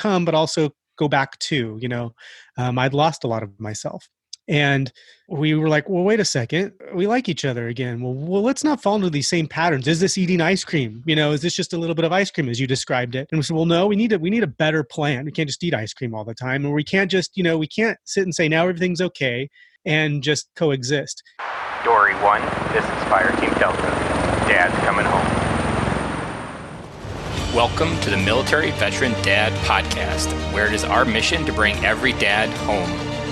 become, but also go back to, I'd lost a lot of myself. And we were like, well, wait a second. We like each other again. Well, let's not fall into these same patterns. Is this eating ice cream? Is this just a little bit of ice cream as you described it? And we said, well, no, we need a better plan. We can't just eat ice cream all the time. And we can't just, we can't sit and say, now everything's okay and just coexist. Dory 1, this is Fire Team Delta. Dad's coming home. Welcome to the Military Veteran Dad Podcast, where it is our mission to bring every dad home.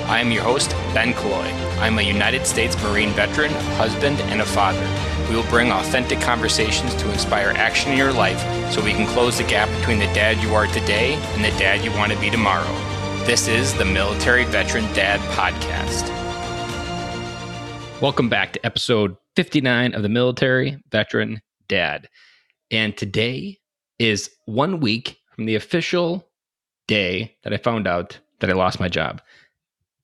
I am your host, Ben Cloy. I'm a United States Marine veteran, husband, and a father. We will bring authentic conversations to inspire action in your life so we can close the gap between the dad you are today and the dad you want to be tomorrow. This is the Military Veteran Dad Podcast. Welcome back to episode 59 of the Military Veteran Dad. And today is 1 week from the official day that I found out that I lost my job.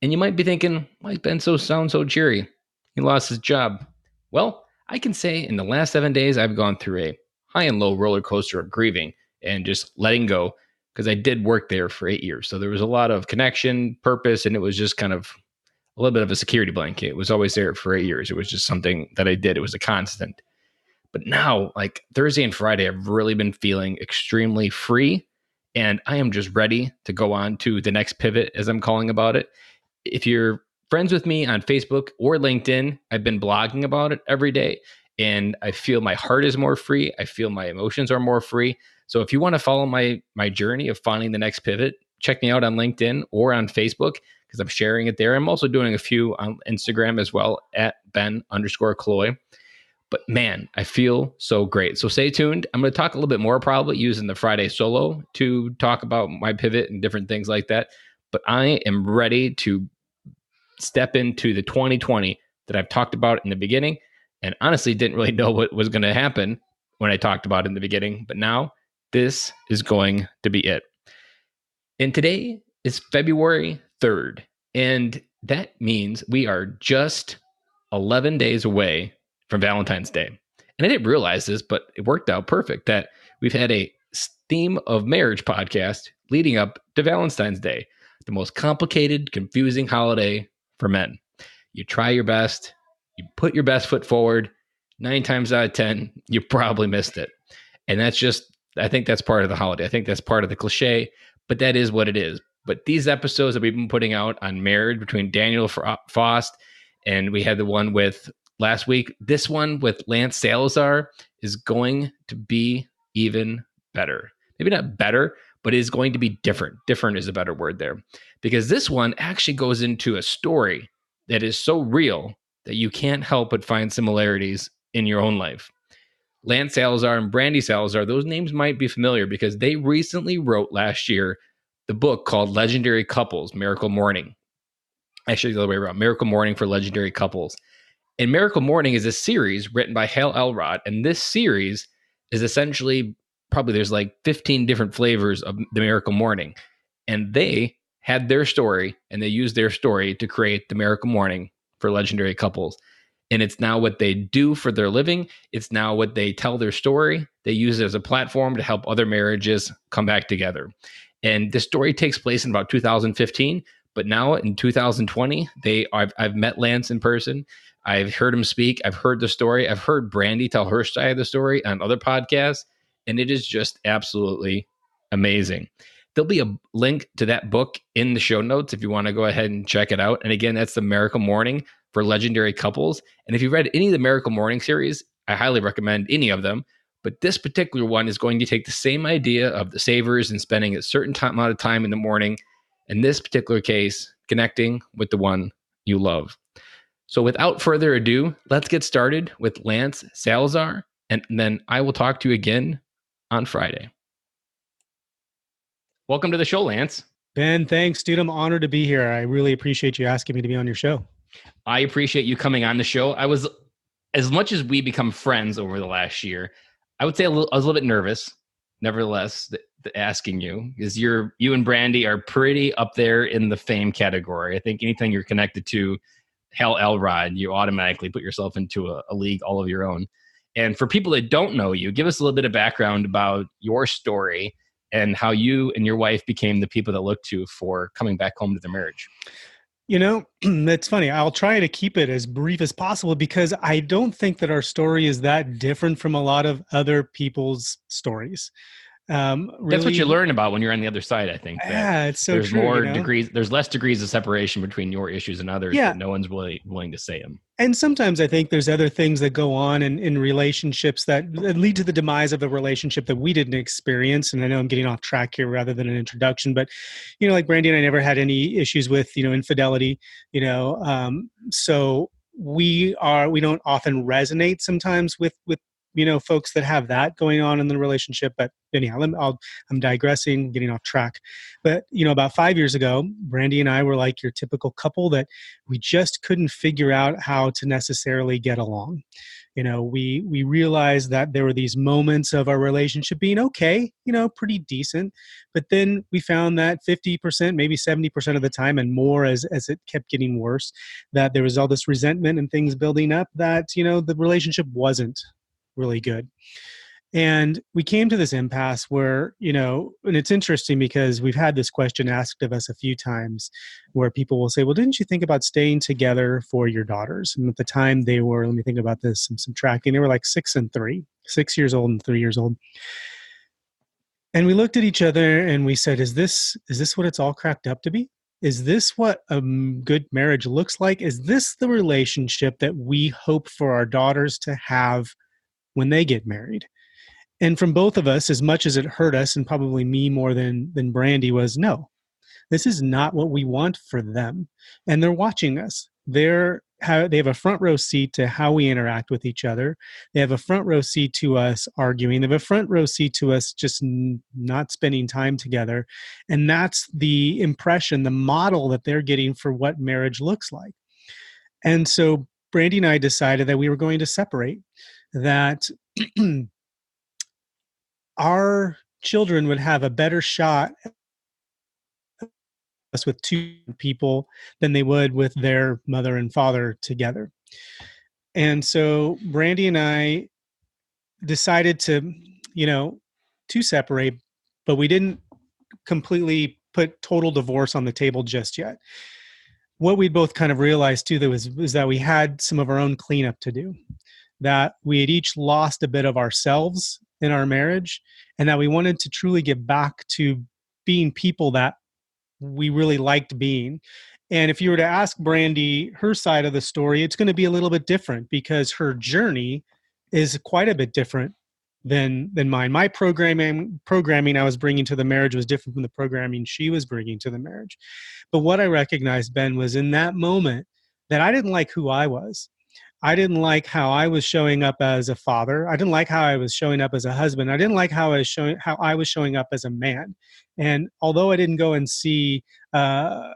And you might be thinking, why is Ben sound so cheery? He lost his job. Well, I can say in the last 7 days, I've gone through a high and low roller coaster of grieving and just letting go, because I did work there for 8 years. So there was a lot of connection, purpose, and it was just kind of a little bit of a security blanket. It was always there for 8 years. It was just something that I did. It was a constant. But now, like Thursday and Friday, I've really been feeling extremely free, and I am just ready to go on to the next pivot, as I'm calling about it. If you're friends with me on Facebook or LinkedIn, I've been blogging about it every day, and I feel my heart is more free. I feel my emotions are more free. So if you want to follow my journey of finding the next pivot, check me out on LinkedIn or on Facebook, because I'm sharing it there. I'm also doing a few on Instagram as well, at Ben_Cloy. But man, I feel so great. So stay tuned. I'm going to talk a little bit more, probably using the Friday solo to talk about my pivot and different things like that. But I am ready to step into the 2020 that I've talked about in the beginning, and honestly didn't really know what was going to happen when I talked about it in the beginning. But now this is going to be it. And today is February 3rd. And that means we are just 11 days away from Valentine's Day. And I didn't realize this, but it worked out perfect that we've had a theme of marriage podcast leading up to Valentine's Day, the most complicated, confusing holiday for men. You try your best, you put your best foot forward, 9 times out of 10, you probably missed it. And that's just, I think that's part of the holiday. I think that's part of the cliche, but that is what it is. But these episodes that we've been putting out on marriage between Daniel Faust, and we had the one with last week, this one with Lance Salazar is going to be even better. Maybe not better, but is going to be different. Different is a better word there, because this one actually goes into a story that is so real that you can't help but find similarities in your own life. Lance Salazar and Brandy Salazar, those names might be familiar because they recently wrote last year the book called Legendary Couples, Miracle Morning. Actually, the other way around, Miracle Morning for Legendary Couples. And Miracle Morning is a series written by Hal Elrod. And this series is essentially, probably there's like 15 different flavors of the Miracle Morning. And they had their story, and they used their story to create the Miracle Morning for Legendary Couples. And it's now what they do for their living. It's now what they tell their story. They use it as a platform to help other marriages come back together. And the story takes place in about 2015. But now in 2020, I've met Lance in person. I've heard him speak. I've heard the story. I've heard Brandy tell her side of the story on other podcasts, and it is just absolutely amazing. There'll be a link to that book in the show notes if you want to go ahead and check it out. And again, that's the Miracle Morning for Legendary Couples. And if you've read any of the Miracle Morning series, I highly recommend any of them. But this particular one is going to take the same idea of the savers and spending a certain amount of time in the morning. In this particular case, connecting with the one you love. So without further ado, let's get started with Lance Salazar, and then I will talk to you again on Friday. Welcome to the show, Lance. Ben, thanks, dude. I'm honored to be here. I really appreciate you asking me to be on your show. I appreciate you coming on the show. I was, as much as we become friends over the last year, I would say I was a little bit nervous, nevertheless, asking you, because you and Brandy are pretty up there in the fame category. I think anything you're connected to, Hal Elrod, you automatically put yourself into a league all of your own. And for people that don't know you, give us a little bit of background about your story and how you and your wife became the people that look to for coming back home to their marriage. It's funny. I'll try to keep it as brief as possible because I don't think that our story is that different from a lot of other people's stories. That's what you Really, learn about when you're on the other side. I think that yeah, it's so there's true, more degrees, there's less degrees of separation between your issues and others, Yeah. but no one's really willing to say them. And sometimes I think there's other things that go on in relationships that lead to the demise of the relationship that we didn't experience. And I know I'm getting off track here rather than an introduction, but, like Brandy and I never had any issues with, infidelity, so we don't often resonate sometimes with, folks that have that going on in the relationship. But anyhow, I'm digressing, getting off track. But, about 5 years ago, Brandy and I were like your typical couple that we just couldn't figure out how to necessarily get along. We realized that there were these moments of our relationship being okay, pretty decent, but then we found that 50%, maybe 70% of the time and more as it kept getting worse, that there was all this resentment and things building up that, the relationship wasn't really good. And we came to this impasse where, and it's interesting because we've had this question asked of us a few times where people will say, well, didn't you think about staying together for your daughters? And at the time they were, let me think about this, some subtracting, they were like 6 years old and 3 years old. And we looked at each other and we said, is this what it's all cracked up to be? Is this what a good marriage looks like? Is this the relationship that we hope for our daughters to have when they get married? And from both of us, as much as it hurt us, and probably me more than Brandy, was no, this is not what we want for them. And they're watching us. They have a front row seat to how we interact with each other. They have a front row seat to us arguing. They have a front row seat to us just not spending time together. And that's the impression, the model that they're getting for what marriage looks like. And so Brandy and I decided that we were going to separate, that our children would have a better shot us with two people than they would with their mother and father together. And so Brandy and I decided to separate, but we didn't completely put total divorce on the table just yet. What we both kind of realized too was that we had some of our own cleanup to do, that we had each lost a bit of ourselves in our marriage, and that we wanted to truly get back to being people that we really liked being. And if you were to ask Brandy her side of the story, it's going to be a little bit different because her journey is quite a bit different than mine. My programming I was bringing to the marriage was different from the programming she was bringing to the marriage. But what I recognized, Ben, was in that moment that I didn't like who I was. I didn't like how I was showing up as a father. I didn't like how I was showing up as a husband. I didn't like how I was showing up as a man. And although I didn't go and see a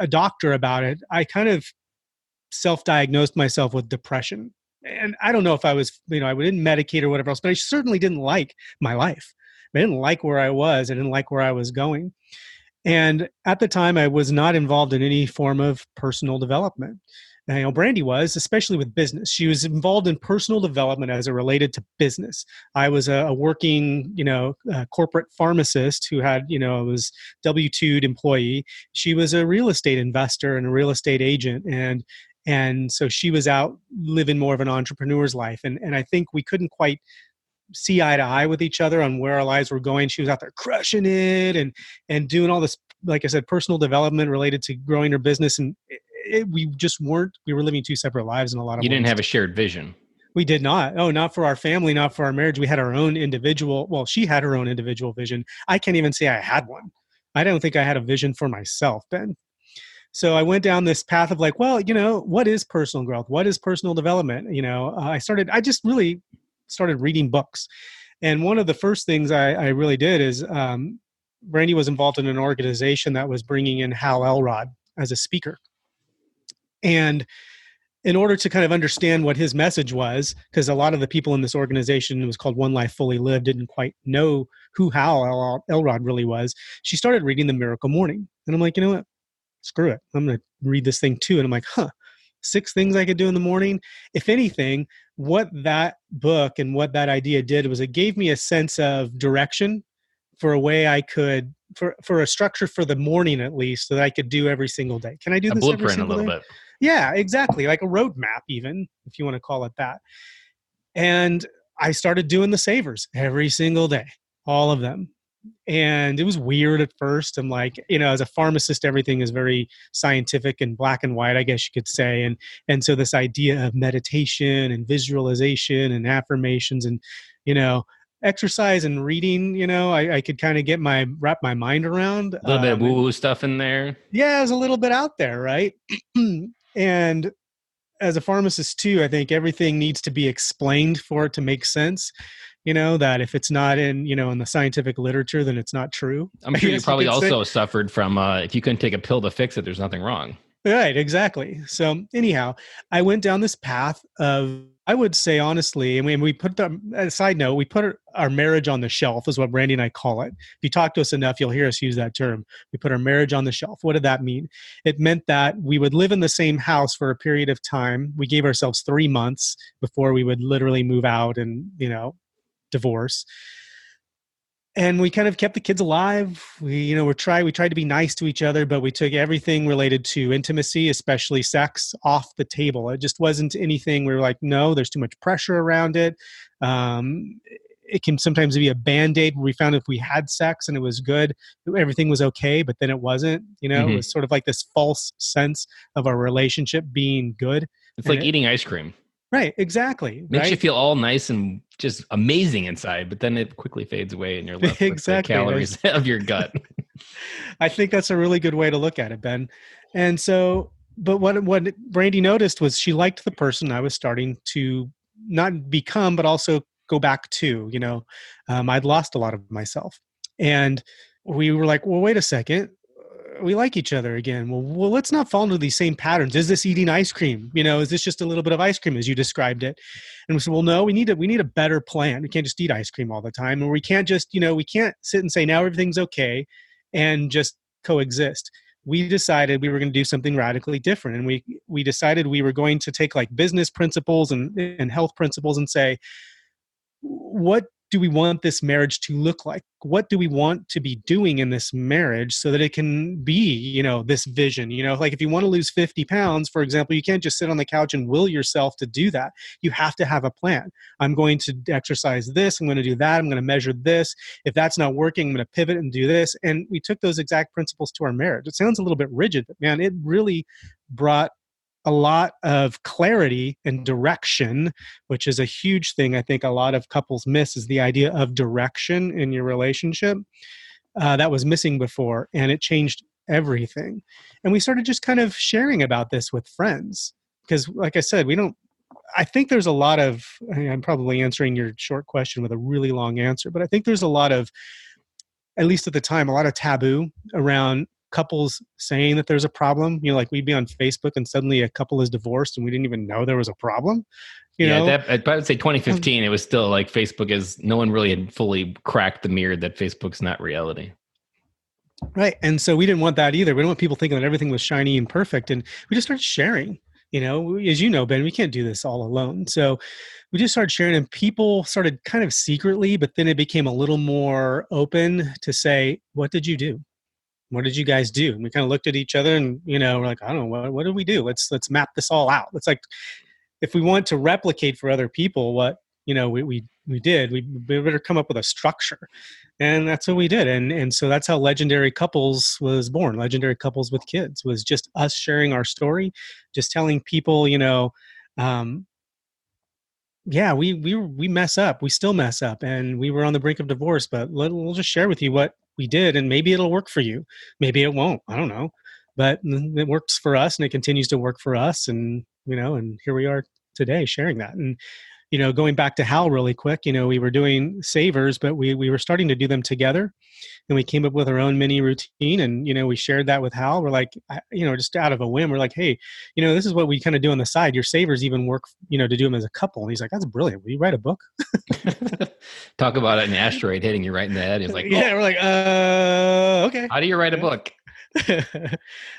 doctor about it, I kind of self-diagnosed myself with depression. And I don't know if I was, I didn't medicate or whatever else, but I certainly didn't like my life. I didn't like where I was. I didn't like where I was going. And at the time, I was not involved in any form of personal development. Now, Brandy was, especially with business. She was involved in personal development as it related to business. I was a working, corporate pharmacist who had, was W-2'd employee. She was a real estate investor and a real estate agent. And so she was out living more of an entrepreneur's life. And I think we couldn't quite see eye to eye with each other on where our lives were going. She was out there crushing it and doing all this, like I said, personal development related to growing her business. And we just weren't, we were living two separate lives in a lot of ways. You didn't have a shared vision. We did not. Oh, not for our family, not for our marriage. We had our own individual, well, she had her own individual vision. I can't even say I had one. I don't think I had a vision for myself, Ben. So I went down this path of like, well, what is personal growth? What is personal development? I just really started reading books. And one of the first things I really did is Brandy was involved in an organization that was bringing in Hal Elrod as a speaker. And in order to kind of understand what his message was, because a lot of the people in this organization, it was called One Life Fully Lived, didn't quite know who Hal Elrod really was, she started reading The Miracle Morning. And I'm like, you know what? Screw it. I'm going to read this thing too. And I'm like, 6 things I could do in the morning. If anything, what that book and what that idea did was it gave me a sense of direction for a way I could for a structure for the morning at least that I could do every single day. Can I do A this every blueprint a single little day? bit. Yeah, exactly. Like a roadmap, even if you want to call it that. And I started doing the savers every single day, all of them. And it was weird at first. I'm like, as a pharmacist, everything is very scientific and black and white, I guess you could say. And so this idea of meditation and visualization and affirmations and, you know, exercise and reading, I could kind of wrap my mind around. A little bit of woo And woo stuff in there. yeah, it was a little bit out there, right? And as a pharmacist too, I think everything needs to be explained for it to make sense. That if it's not in the scientific literature, then it's not true. I'm I sure you guess you probably could say. also suffered from if you couldn't take a pill to fix it, there's nothing wrong. Right, exactly. So anyhow, I went down this path of, I would say honestly, and we put a side note, we put our marriage on the shelf is what Brandy and I call it. If you talk to us enough, you'll hear us use that term. We put our marriage on the shelf. What did that mean? It meant that we would live in the same house for a period of time. We gave ourselves 3 months before we would literally move out and, divorce. And we kind of kept the kids alive. We tried to be nice to each other, but we took everything related to intimacy, especially sex, off the table. It just wasn't anything we were like, no, there's too much pressure around it. It can sometimes be a band-aid where we found if we had sex and it was good, everything was okay, but then it wasn't. It was sort of like this false sense of our relationship being good. It's And like eating ice cream. right, exactly. Makes you Right. feel all nice and just amazing inside, but then it quickly fades away and you're left with the Exactly. calories of your gut. I think that's a really good way to look at it, Ben. And so, but what Brandy noticed was she liked the person I was starting to not become, but also go back to. I'd lost a lot of myself, and we were like, well, wait a second. We like each other again. Well, let's not fall into these same patterns. Is this eating ice cream? Is this just a little bit of ice cream as you described it? And we said, well, no, we need a better plan. We can't just eat ice cream all the time. And we can't just, we can't sit and say now everything's okay and just coexist. We decided we were going to do something radically different. And we decided we were going to take like business principles and health principles and say, what do we want this marriage to look like? What do we want to be doing in this marriage so that it can be, this vision? Like if you want to lose 50 pounds, for example, you can't just sit on the couch and will yourself to do that. You have to have a plan. I'm going to exercise this. I'm going to do that. I'm going to measure this. If that's not working, I'm going to pivot and do this. And we took those exact principles to our marriage. It sounds a little bit rigid, but man, it really brought a lot of clarity and direction, which is a huge thing I think a lot of couples miss, is the idea of direction in your relationship. That was missing before, and it changed everything. And we started just kind of sharing about this with friends because, like I said, I think there's a lot of, I'm probably answering your short question with a really long answer, but I think there's a lot of, at least at the time, a lot of taboo around couples saying that there's a problem. Like we'd be on Facebook and suddenly a couple is divorced and we didn't even know there was a problem. I would say 2015, it was still like Facebook no one really had fully cracked the mirror that Facebook's not reality. Right. And so we didn't want that either. We don't want people thinking that everything was shiny and perfect. And we just started sharing. As you know, Ben, we can't do this all alone. So we just started sharing, and people started kind of secretly, but then it became a little more open to say, what did you do? What did you guys do? And we kind of looked at each other and, we're like, I don't know, what did we do? Let's map this all out. It's like, if we want to replicate for other people what, we did, we better come up with a structure. And that's what we did. And so that's how Legendary Couples was born. Legendary Couples with Kids was just us sharing our story, just telling people, yeah, we mess up. We still mess up, and we were on the brink of divorce. But we'll just share with you what we did, and maybe it'll work for you. Maybe it won't. I don't know, but it works for us, and it continues to work for us. And and here we are today, sharing that. And going back to Hal really quick, we were doing savers, but we were starting to do them together. And we came up with our own mini routine, and we shared that with Hal. We're like, just out of a whim, we're like, hey, this is what we kind of do on the side. Your savers even work, to do them as a couple. And he's like, that's brilliant. Will you write a book? Talk about an asteroid hitting you right in the head. He's like, yeah, we're like, okay. How do you write a book?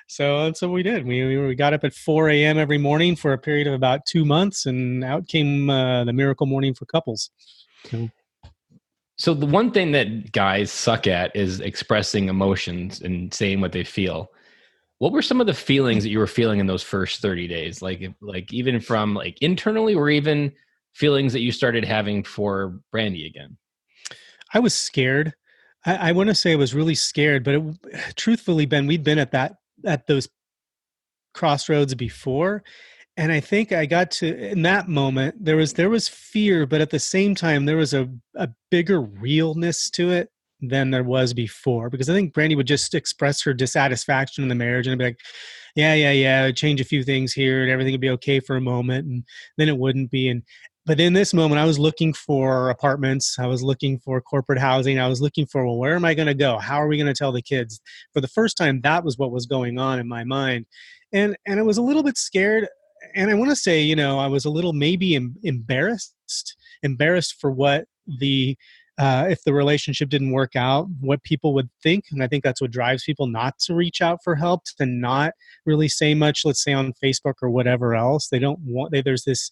So that's what we did. We got up at 4 a.m. every morning for a period of about 2 months, and out came the Miracle Morning for Couples. So So the one thing that guys suck at is expressing emotions and saying what they feel. What were some of the feelings that you were feeling in those first 30 days? Like even from like internally or even feelings that you started having for Brandy again? I was scared. I want to say I was really scared, but truthfully, Ben, we'd been at those crossroads before, and I think I got to in that moment there was fear, but at the same time there was a bigger realness to it than there was before, because I think Brandy would just express her dissatisfaction in the marriage and I'd be like, yeah, change a few things here and everything would be okay for a moment, and then it wouldn't be. And but in this moment I was looking for apartments, I was looking for corporate housing, I was looking for, well, where am I going to go, how are we going to tell the kids? For the first time, that was what was going on in my mind. And I was a little bit scared, and I want to say, I was a little maybe embarrassed for what the if the relationship didn't work out, what people would think. And I think that's what drives people not to reach out for help, to not really say much, let's say on Facebook or whatever else. They don't want, there's this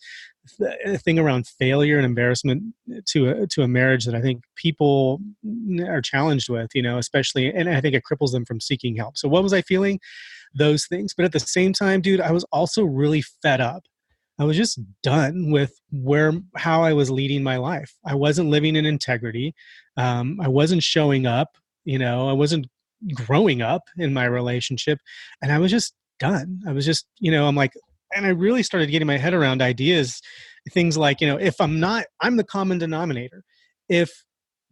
thing around failure and embarrassment to a marriage that I think people are challenged with, especially, and I think it cripples them from seeking help. So what was I feeling? Those things. But at the same time, dude, I was also really fed up. I was just done with how I was leading my life. I wasn't living in integrity. I wasn't showing up. I wasn't growing up in my relationship, and I was just done. I was just, I'm like, and I really started getting my head around ideas, things like, if I'm the common denominator. If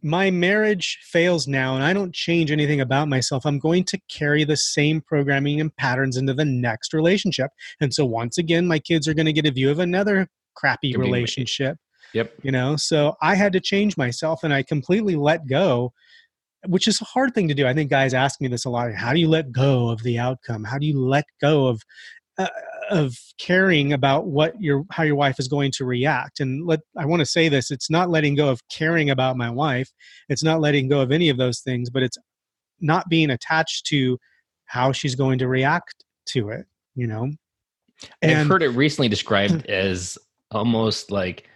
my marriage fails now and I don't change anything about myself, I'm going to carry the same programming and patterns into the next relationship. And so once again, my kids are going to get a view of another crappy relationship. Yep. So I had to change myself, and I completely let go, which is a hard thing to do. I think guys ask me this a lot. How do you let go of the outcome? How do you let go uh, of caring about how your wife is going to react? And I want to say this, it's not letting go of caring about my wife. It's not letting go of any of those things, but it's not being attached to how she's going to react to it, I've And heard it recently described as almost like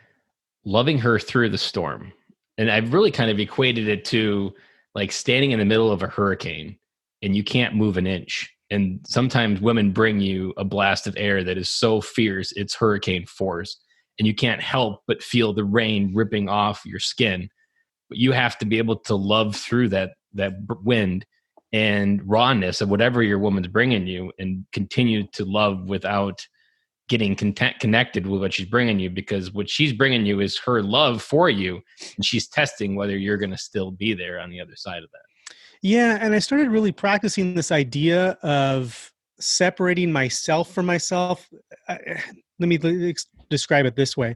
loving her through the storm. And I've really kind of equated it to like standing in the middle of a hurricane and you can't move an inch. And sometimes women bring you a blast of air that is so fierce, it's hurricane force. And you can't help but feel the rain ripping off your skin. But you have to be able to love through that wind and rawness of whatever your woman's bringing you, and continue to love without getting connected with what she's bringing you, because what she's bringing you is her love for you, and she's testing whether you're going to still be there on the other side of that. Yeah, and I started really practicing this idea of separating myself from myself. Let me describe it this way.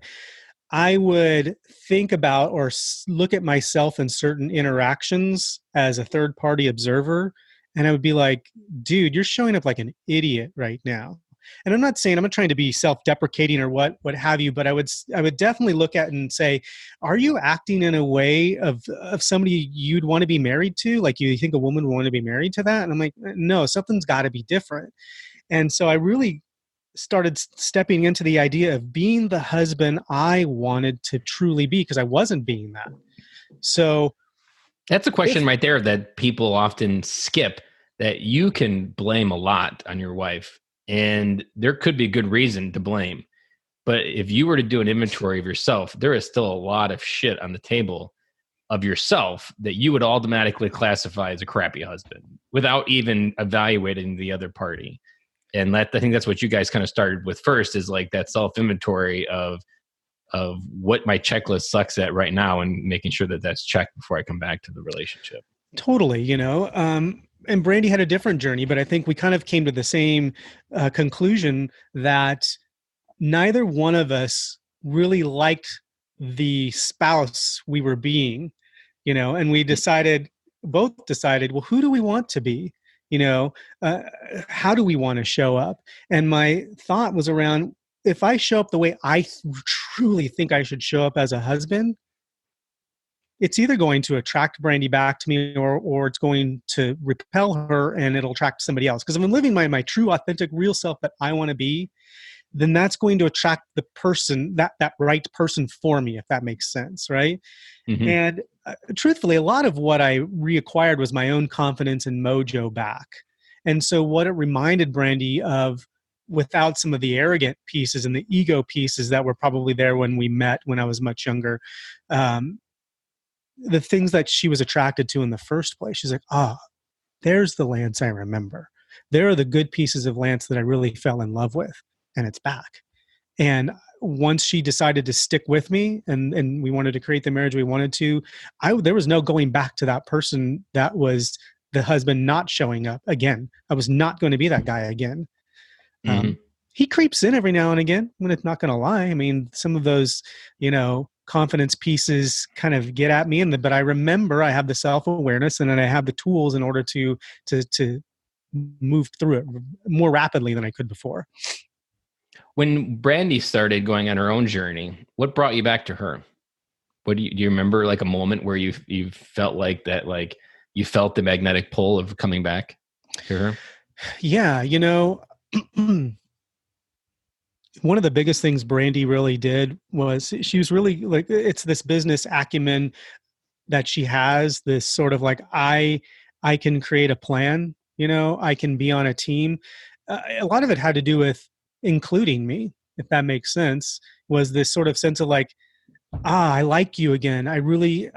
I would think about or look at myself in certain interactions as a third party observer. And I would be like, dude, you're showing up like an idiot right now. And I'm not saying, I'm not trying to be self-deprecating or what have you, but I would definitely look at it and say, are you acting in a way of somebody you'd want to be married to? Like, you think a woman would want to be married to that? And I'm like, no, something's got to be different. And so I really started stepping into the idea of being the husband I wanted to truly be, because I wasn't being that. So that's a question right there that people often skip, that you can blame a lot on your wife, and there could be good reason to blame. But if you were to do an inventory of yourself, there is still a lot of shit on the table of yourself that you would automatically classify as a crappy husband without even evaluating the other party. And I think that's what you guys kind of started with first, is like that self inventory of what my checklist sucks at right now, and making sure that that's checked before I come back to the relationship. Totally, and Brandy had a different journey, but I think we kind of came to the same conclusion that neither one of us really liked the spouse we were being, and both decided, well, who do we want to be? Uh, how do we want to show up? And my thought was around, if I show up the way I truly think I should show up as a husband, it's either going to attract Brandy back to me, or it's going to repel her and it'll attract somebody else. Because if I'm living my true, authentic, real self that I want to be, then that's going to attract the person, that right person for me, if that makes sense, right? Mm-hmm. And truthfully, a lot of what I reacquired was my own confidence and mojo back. And so what it reminded Brandy of, without some of the arrogant pieces and the ego pieces that were probably there when we met when I was much younger, um, the things that she was attracted to in the first place. She's like, oh, there's the Lance I remember. There are the good pieces of Lance that I really fell in love with, and it's back. And once she decided to stick with me, and we wanted to create the marriage we wanted to, there was no going back to that person that was the husband not showing up again. I was not going to be that guy again. Mm-hmm. He creeps in every now and again. I'm not going to lie. I mean, some of those, confidence pieces kind of get at me, but I remember I have the self-awareness, and then I have the tools in order to move through it more rapidly than I could before. When Brandy started going on her own journey, what brought you back to her? What do you remember, like a moment where you felt like that, like you felt the magnetic pull of coming back to her? Yeah, one of the biggest things Brandy really did was she was really like, it's this business acumen that she has, this sort of like, I can create a plan, I can be on a team. A lot of it had to do with including me, if that makes sense, was this sort of sense of like, I like you again. I really,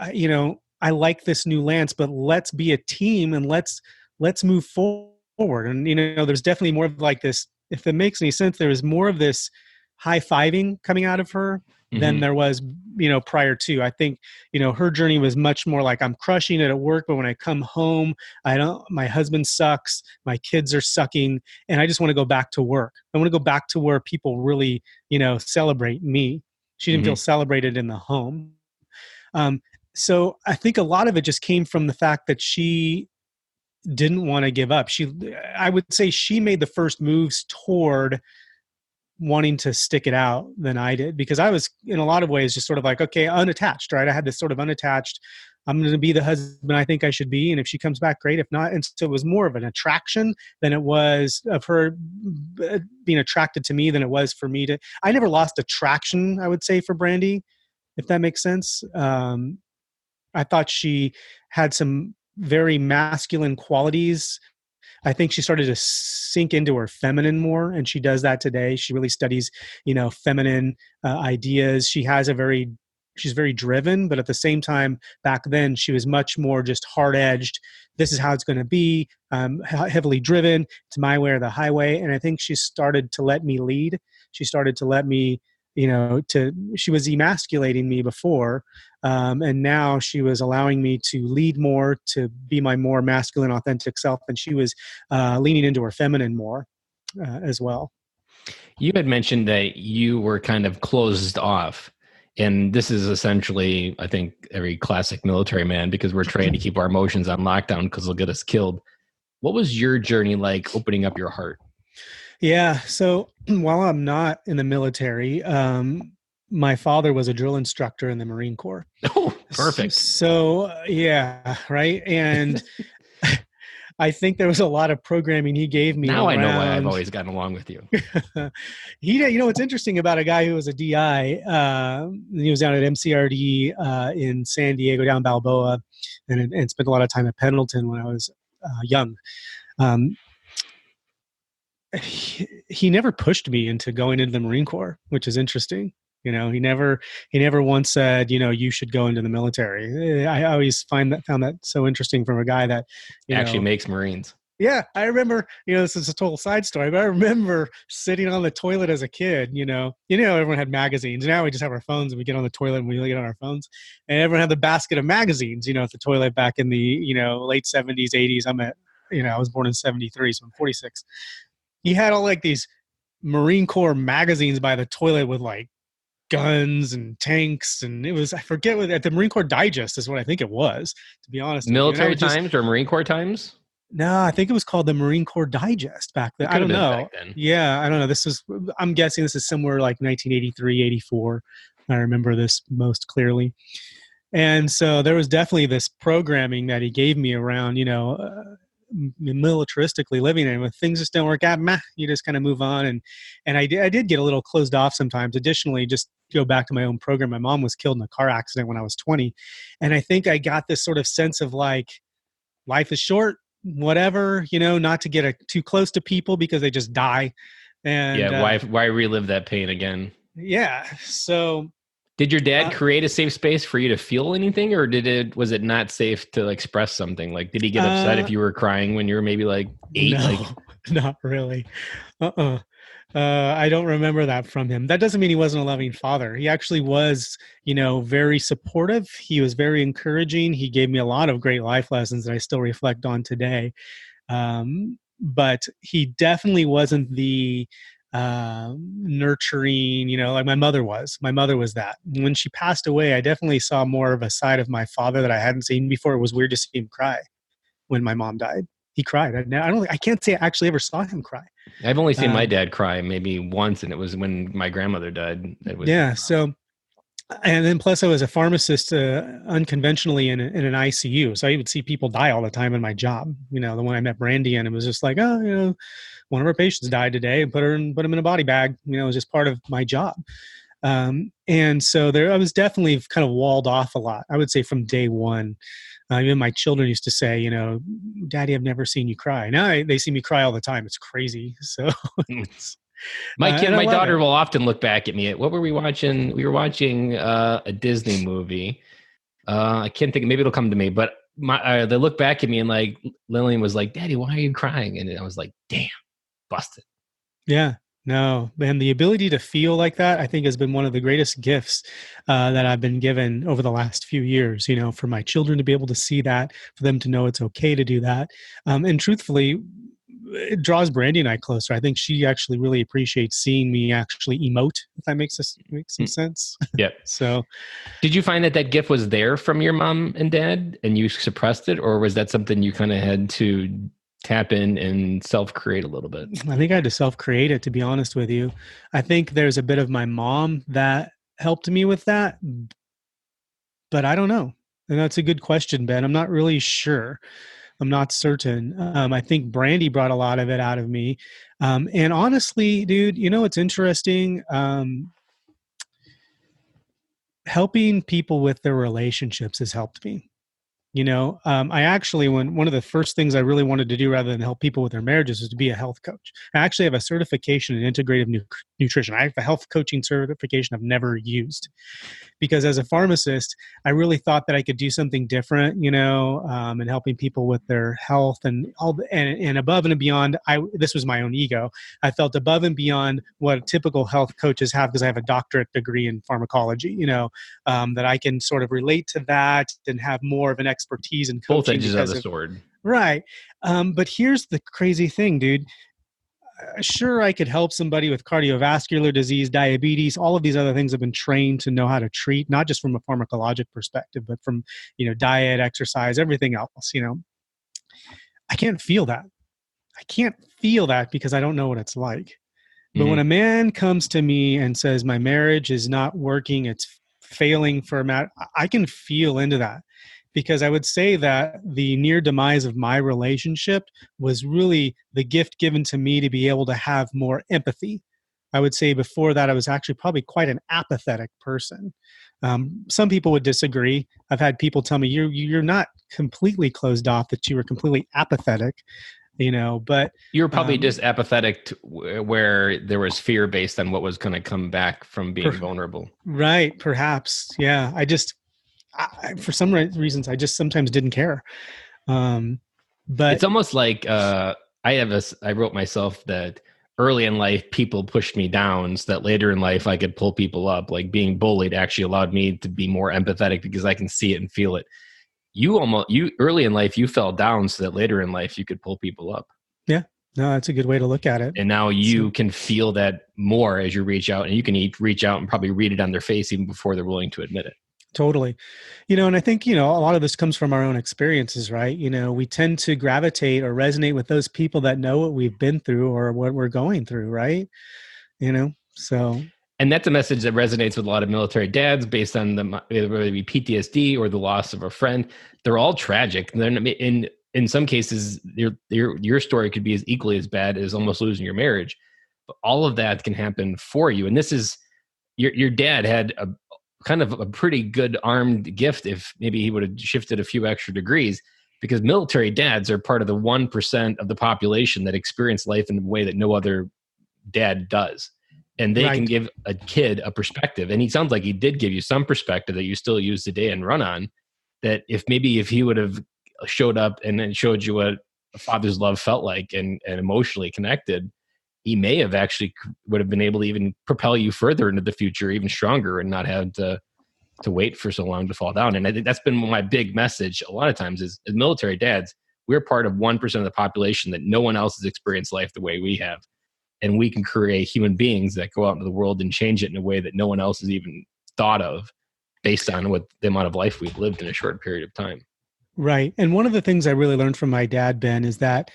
I like this new Lance, but let's be a team and let's move forward. And, there's definitely more of like this, if it makes any sense, there was more of this high-fiving coming out of her than there was, prior to. I think, her journey was much more like, I'm crushing it at work, but when I come home, my husband sucks, my kids are sucking, and I just want to go back to work. I want to go back to where people really, celebrate me. She didn't feel celebrated in the home. So I think a lot of it just came from the fact that she didn't want to give up. I would say she made the first moves toward wanting to stick it out than I did, because I was in a lot of ways just sort of like, okay, unattached, right? I had this sort of unattached, I'm going to be the husband I think I should be. And if she comes back, great. If not. And so it was more of an attraction than it was of her being attracted to me than it was for me I never lost attraction, I would say, for Brandy, if that makes sense. I thought she had some very masculine qualities. I think she started to sink into her feminine more, and she does that today. She really studies, feminine ideas. She's very driven, but at the same time, back then she was much more just hard edged. This is how it's going to be. Heavily driven. It's my way or the highway. And I think she started to let me lead. She started to let me, she was emasculating me before. And now she was allowing me to lead more, to be my more masculine, authentic self. And she was leaning into her feminine more as well. You had mentioned that you were kind of closed off. And this is essentially, I think, every classic military man, because we're trying to keep our emotions on lockdown because they'll get us killed. What was your journey like opening up your heart? Yeah. So while I'm not in the military, my father was a drill instructor in the Marine Corps. Oh, perfect. So yeah, right. And I think there was a lot of programming he gave me. Now I know why I've always gotten along with you. What's interesting about a guy who was a DI, he was down at MCRD in San Diego, down Balboa, and spent a lot of time at Pendleton when I was young. He never pushed me into going into the Marine Corps, which is interesting. He never once said, you should go into the military. I always found that so interesting from a guy that actually makes Marines. Yeah, I remember, this is a total side story, but I remember sitting on the toilet as a kid, everyone had magazines. Now we just have our phones and we get on the toilet and we get on our phones. And everyone had the basket of magazines, at the toilet back in the, late 70s, 80s. I was born in 73, so I'm 46. He had all like these Marine Corps magazines by the toilet with like guns and tanks, and it was, I forget what, at the Marine Corps Digest is what I think it was, to be honest. Military Times or Marine Corps Times? No, I think it was called the Marine Corps Digest back then. I don't know. Yeah, I don't know. I'm guessing this is somewhere like 1983, 84. I remember this most clearly. And so there was definitely this programming that he gave me around, militaristically living in. When things just don't work out, meh, you just kind of move on. And I did get a little closed off sometimes. Additionally, just go back to my own program. My mom was killed in a car accident when I was 20, and I think I got this sort of sense of like life is short, whatever, not to get too close to people because they just die. And Yeah, why relive that pain again? yeah, so Did your dad uh, create a safe space for you to feel anything, or was it not safe to express something? Like, did he get upset if uh, you were crying when you were maybe like 8? no, Like, not really. Uh-uh. I don't remember that from him. That doesn't mean he wasn't a loving father. He actually was, very supportive. He was very encouraging. He gave me a lot of great life lessons that I still reflect on today. But he definitely wasn't the nurturing, like my mother was. My mother was that. When she passed away, I definitely saw more of a side of my father that I hadn't seen before. It was weird to see him cry when my mom died. He cried. I can't say I actually ever saw him cry. I've only seen my Um, dad cry maybe once, and it was when my grandmother died. It was yeah. So, and then plus I was a pharmacist unconventionally in an ICU. So I would see people die all the time in my job. The one I met Brandy in, it was just like, oh, one of our patients died today and put him in a body bag. It was just part of my job. And so I was definitely kind of walled off a lot. I would say from day one. Even my children used to say, Daddy, I've never seen you cry. Now they see me cry all the time. It's crazy. So, and I my love daughter it. will often look back at me. What were we watching? We were watching a Disney movie. I can't think. Maybe it'll come to me. But they look back at me and like Lillian was like, "Daddy, why are you crying?" And I was like, "Damn, busted." Yeah, no, and the ability to feel like that, I think, has been one of the greatest gifts that I've been given over the last few years. For my children to be able to see that, for them to know it's okay to do that, and truthfully, it draws Brandy and I closer. I think she actually really appreciates seeing me actually emote. If that makes some Mm. sense. Yep. So, Did you find that gift was there from your mom and dad, and you suppressed it, or was that something you kind of had to tap in and self create a little bit? I think I had to self create it, to be honest with you. I think there's a bit of my mom that helped me with that, but I don't know. And that's a good question, Ben. I'm not really sure. I'm not certain. I think Brandy brought a lot of it out of me. And honestly, dude, it's interesting. Helping people with their relationships has helped me. I actually, when one of the first things I really wanted to do rather than help people with their marriages was to be a health coach. I actually have a certification in integrative nutrition. I have a health coaching certification I've never used, because as a pharmacist, I really thought that I could do something different, and helping people with their health and and above and beyond. This was my own ego. I felt above and beyond what typical health coaches have because I have a doctorate degree in pharmacology, that I can sort of relate to that and have more of an expertise in Both coaching edges of because the of, sword. right. But here's the crazy thing, dude. Sure, I could help somebody with cardiovascular disease, diabetes, all of these other things I've been trained to know how to treat, not just from a pharmacologic perspective, but from, diet, exercise, everything else, I can't feel that. I can't feel that because I don't know what it's like. But when Mm-hmm. a man comes to me and says, my marriage is not working, it's failing for a matter, I can feel into that, because I would say that the near demise of my relationship was really the gift given to me to be able to have more empathy. I would say before that, I was actually probably quite an apathetic person. Some people would disagree. I've had people tell me you're not completely closed off, that you were completely apathetic, but You were probably um, just apathetic to where there was fear based on what was going to come back from being per, vulnerable. right, perhaps. Yeah. For some reasons, I just sometimes didn't care. Um, It's but almost like I wrote myself that early in life people pushed me down so that later in life I could pull people up. Like being bullied actually allowed me to be more empathetic because I can see it and feel it. You early in life you fell down so that later in life you could pull people up. yeah, no, that's a good way to look at it. And now So you can feel that more as you reach out, and you can reach out and probably read it on their face even before they're willing to admit it. totally, and I think, a lot of this comes from our own experiences, right? We tend to gravitate or resonate with those people that know what we've been through or what we're going through, right? So And that's a message that resonates with a lot of military dads based on whether it be PTSD or the loss of a friend. They're all tragic. And in some cases, your story could be as equally as bad as almost losing your marriage. But all of that can happen for you. And this is your dad had a kind of a pretty good armed gift if maybe he would have shifted a few extra degrees, because military dads are part of the 1% of the population that experience life in a way that no other dad does. And they can Right. give a kid a perspective. And he sounds like he did give you some perspective that you still use today and run on. That if he would have showed up and then showed you what a father's love felt like and emotionally connected, he may have actually would have been able to even propel you further into the future, even stronger, and not have to wait for so long to fall down. And I think that's been my big message a lot of times is as military dads, we're part of 1% of the population that no one else has experienced life the way we have. And we can create human beings that go out into the world and change it in a way that no one else has even thought of based on what the amount of life we've lived in a short period of time. Right. And one of the things I really learned from my dad, Ben, is that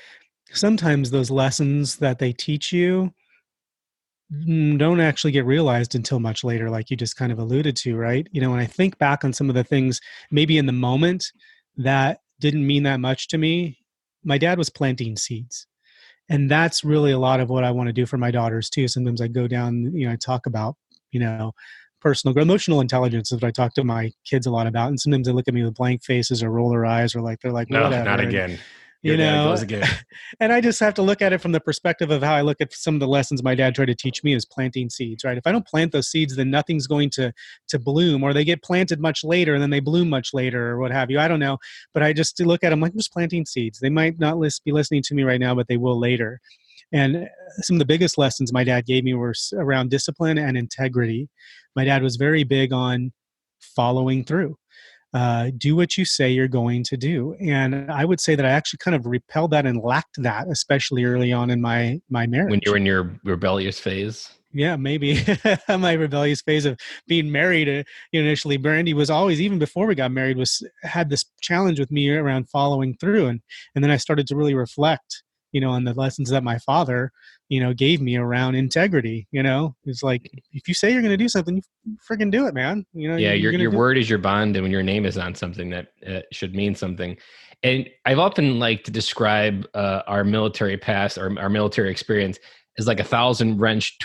sometimes those lessons that they teach you don't actually get realized until much later, like you just kind of alluded to, right? When I think back on some of the things, maybe in the moment that didn't mean that much to me, my dad was planting seeds. And that's really a lot of what I want to do for my daughters too. Sometimes I go down, I talk about, personal emotional intelligence is what I talk to my kids a lot about. And sometimes they look at me with blank faces or roll their eyes or like, they're like, No, not whatever. And, again. Here you dad know, goes again. and I just have to look at it from the perspective of how I look at some of the lessons my dad tried to teach me is planting seeds, right? If I don't plant those seeds, then nothing's going to bloom, or they get planted much later and then they bloom much later or what have you. I don't know. But I just look at them like I'm just planting seeds. They might not be listening to me right now, but they will later. And some of the biggest lessons my dad gave me were around discipline and integrity. My dad was very big on following through. Do what you say you're going to do. And I would say that I actually kind of repelled that and lacked that, especially early on in my When you're marriage. in your rebellious phase. Yeah, maybe my rebellious phase of being married. Initially, Brandy was always, even before we got married, had this challenge with me around following through, and then I started to really reflect, on the lessons that my father, gave me around integrity. It's like if you say you're going to do something, you freaking do it, man. Yeah, You're going to your do it. word is your bond, and when your name is on something, that should mean something. And I've often liked to describe our military past, our military experience, as like a thousand wrench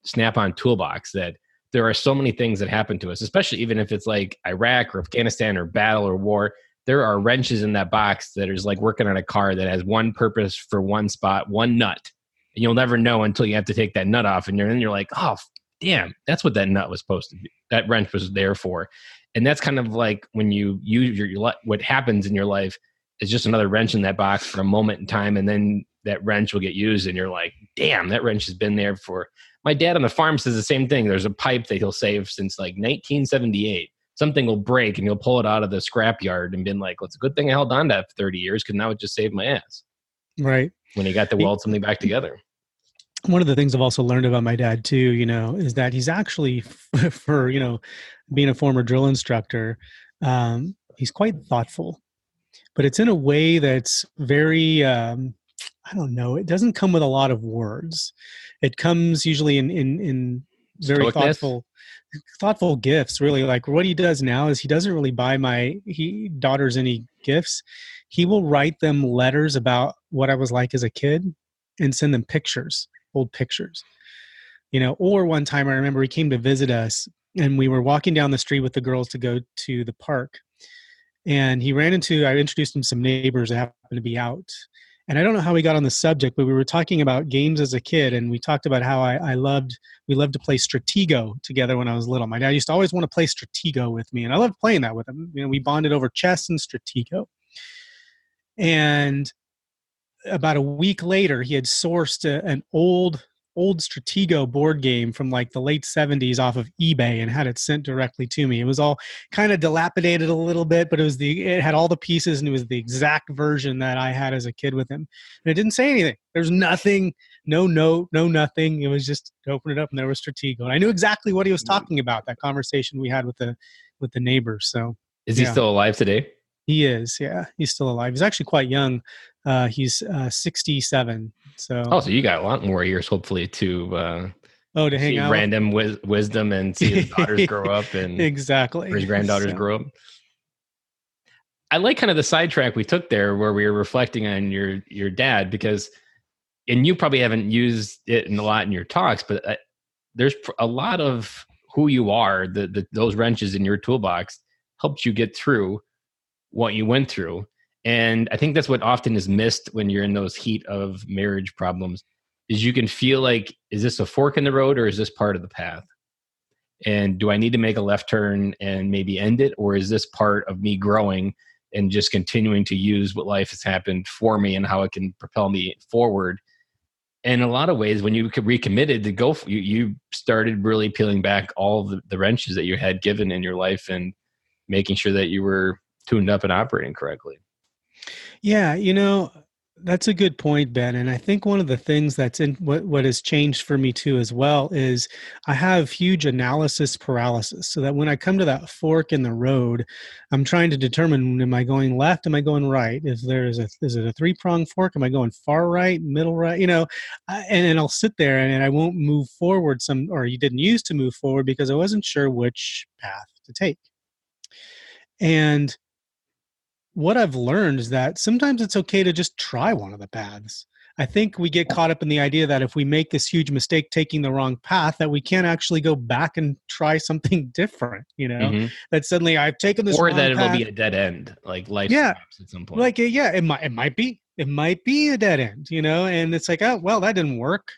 snap-on toolbox. That there are so many things that happen to us, especially even if it's like Iraq or Afghanistan or battle or war. There are wrenches in that box that is like working on a car that has one purpose for one spot, one nut, and you'll never know until you have to take that nut off, and you're like, oh damn, that's what that nut was supposed to be. That wrench was there for. And that's kind of like when you use what happens in your life is just another wrench in that box for a moment in time. And then that wrench will get used and you're like, damn, that wrench has been there for. My dad on the farm says the same thing. There's a pipe that he'll save since like 1978. Something will break and he'll pull it out of the scrap yard and been like, well, it's a good thing I held on to that for 30 years because now it just saved my ass. Right. When he got to weld something back together. One of the things I've also learned about my dad too, is that he's actually for, being a former drill instructor, he's quite thoughtful, but it's in a way that's very, I don't know, it doesn't come with a lot of words. It comes usually in very Stoicness. thoughtful gifts, really. Like what he does now is he doesn't really buy my daughters any gifts. He will write them letters about what I was like as a kid and send them pictures, old pictures. Or one time I remember he came to visit us and we were walking down the street with the girls to go to the park. And I introduced him to some neighbors that happened to be out. And I don't know how we got on the subject, but we were talking about games as a kid. And we talked about how we loved to play Stratego together when I was little. My dad used to always want to play Stratego with me. And I loved playing that with him. We bonded over chess and Stratego. And about a week later, he had sourced an old Stratego board game from like the late 70s off of eBay and had it sent directly to me. It was all kind of dilapidated a little bit, but it had all the pieces and it was the exact version that I had as a kid with him. And it didn't say anything. There's nothing, no note, no nothing. It was just open it up and there was Stratego. And I knew exactly what he was talking about, that conversation we had with the neighbors. So Is he yeah. still alive today? He is, yeah. He's still alive. He's actually quite young. He's 67. Oh, So, so you got a lot more years, hopefully, to to hang see out with. random wisdom and see his daughters grow up and Exactly. or his granddaughters So, grow up. I like kind of the sidetrack we took there where we were reflecting on your dad, because, and you probably haven't used it in a lot in your talks, but there's a lot of who you are, those wrenches in your toolbox helped you get through what you went through. And I think that's what often is missed when you're in those heat of marriage problems, is you can feel like, is this a fork in the road or is this part of the path? And do I need to make a left turn and maybe end it? Or is this part of me growing and just continuing to use what life has happened for me and how it can propel me forward? And in a lot of ways, when you recommitted to go, you started really peeling back all the wrenches that you had given in your life and making sure that you were tuned up and operating correctly. Yeah, that's a good point, Ben. And I think one of the things that's in what has changed for me too as well is I have huge analysis paralysis. So that when I come to that fork in the road, I'm trying to determine, am I going left? Am I going right? Is it a three-pronged fork? Am I going far right, middle right? And I'll sit there and I won't move forward or you didn't use to move forward because I wasn't sure which path to take. And what I've learned is that sometimes it's okay to just try one of the paths. I think we get caught up in the idea that if we make this huge mistake taking the wrong path, that we can't actually go back and try something different, Mm-hmm. that suddenly I've taken this Or wrong that it'll path. be a dead end, like life Yeah. stops at some point. Like, yeah, it might be a dead end, and it's like, oh, well, that didn't work,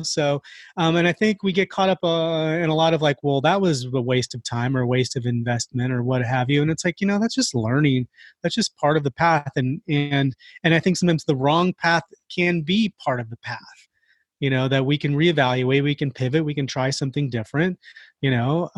So, and I think we get caught up in a lot of like, well, that was a waste of time or a waste of investment or what have you. And it's like, that's just learning. That's just part of the path. And I think sometimes the wrong path can be part of the path, that we can reevaluate, we can pivot, we can try something different, you know,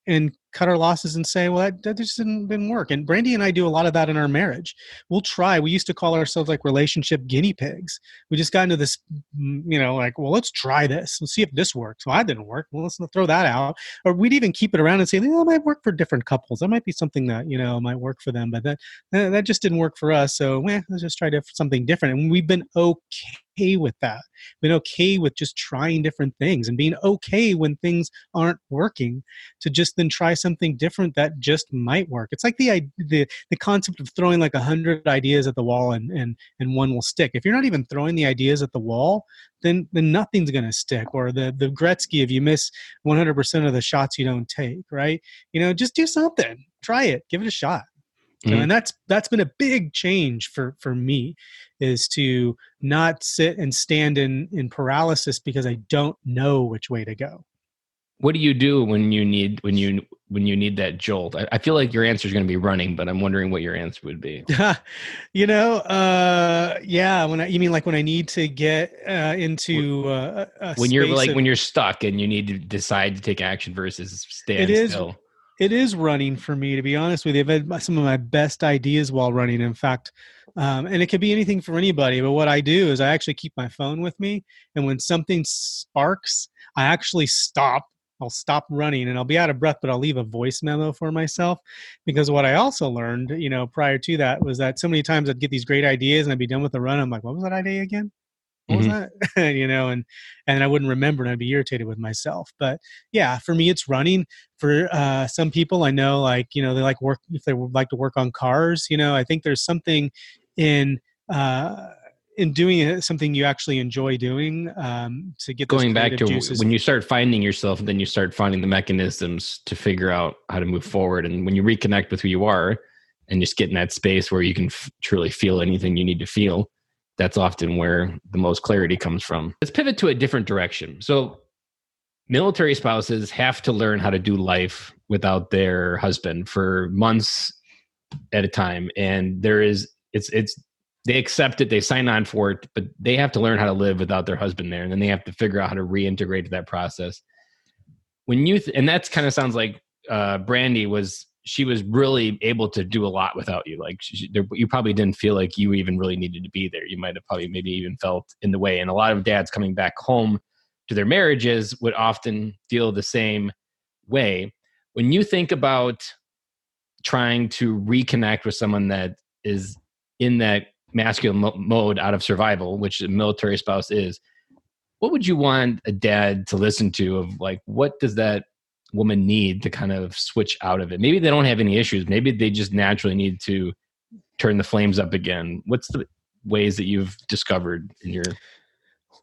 and cut our losses and say, well, that just didn't work. And Brandy and I do a lot of that in our marriage. We used to call ourselves like relationship guinea pigs. We just got into this, like, well, let's try this. Let's see if this works. Well, that didn't work. Well, let's throw that out. Or we'd even keep it around and say, it might work for different couples. That might be something that, might work for them, but that just didn't work for us. So let's just try something different. And we've been okay with that. Been okay with just trying different things and being okay when things aren't working, to just then try something different that just might work. It's like the concept of throwing like 100 ideas at the wall and one will stick. If you're not even throwing the ideas at the wall, then nothing's going to stick. Or the Gretzky, if you miss 100% of the shots you don't take, right? Just do something, try it, give it a shot. Mm-hmm. And that's been a big change for me, is to not sit and stand in paralysis because I don't know which way to go. What do you do when you need that jolt? I feel like your answer is going to be running, but I'm wondering what your answer would be. Yeah. You mean like when I need to get into when you're stuck and you need to decide to take action versus stand still. It is running for me, to be honest with you. I've had some of my best ideas while running, in fact. And it could be anything for anybody. But what I do is I actually keep my phone with me. And when something sparks, I actually stop. I'll stop running and I'll be out of breath, but I'll leave a voice memo for myself. Because what I also learned, prior to that, was that so many times I'd get these great ideas and I'd be done with the run. I'm like, what was that idea again? What was that? And I wouldn't remember and I'd be irritated with myself. But yeah, for me, it's running. For some people I know, like, they like work, if they would like to work on cars, I think there's something in doing something you actually enjoy doing, to get going back to juices. When you start finding yourself, then you start finding the mechanisms to figure out how to move forward. And when you reconnect with who you are and just get in that space where you can truly feel anything you need to feel, that's often where the most clarity comes from. Let's pivot to a different direction. So military spouses have to learn how to do life without their husband for months at a time. And they accept it, they sign on for it, but they have to learn how to live without their husband there. And then they have to figure out how to reintegrate that process. When and that's kind of sounds like Brandy she was really able to do a lot without you. Like you probably didn't feel like you even really needed to be there. You might have probably maybe even felt in the way. And a lot of dads coming back home to their marriages would often feel the same way. When you think about trying to reconnect with someone that is in that masculine mode out of survival, which a military spouse is, what would you want a dad to listen to of like, what does that woman need to kind of switch out of it? Maybe they don't have any issues. Maybe they just naturally need to turn the flames up again? What's the ways that you've discovered in your